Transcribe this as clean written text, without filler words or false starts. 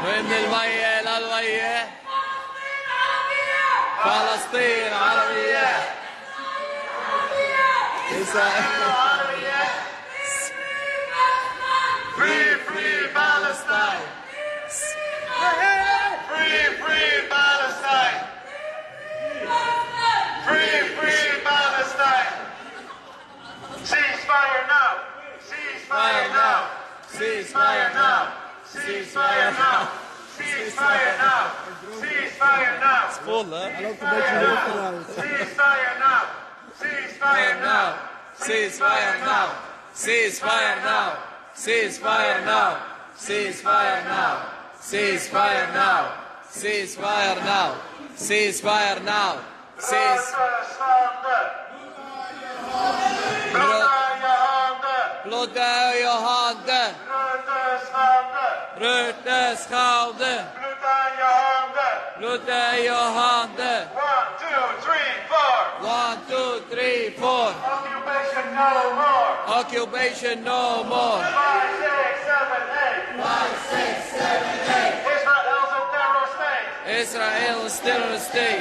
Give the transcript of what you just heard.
ومن المية للوية فلسطين عربية إسرائيل عربية Free, free Palestine Free, free Palestine Free, free Palestine Ceasefire now Ceasefire now Ceasefire now Ceasefire now Ceasefire now Ceasefire now Ceasefire now Ceasefire now Ceasefire now Ceasefire now Ceasefire now Ceasefire now Ceasefire now Ceasefire now Ceasefire now Bloed uit je handen Rutes handen Bloed uit je handen 1, 2, 3, 4 Occupation no more Occupation no more 5, 6, 7, 8 5, 6, 7, 8 Israel's a terrorist state Israel is still a state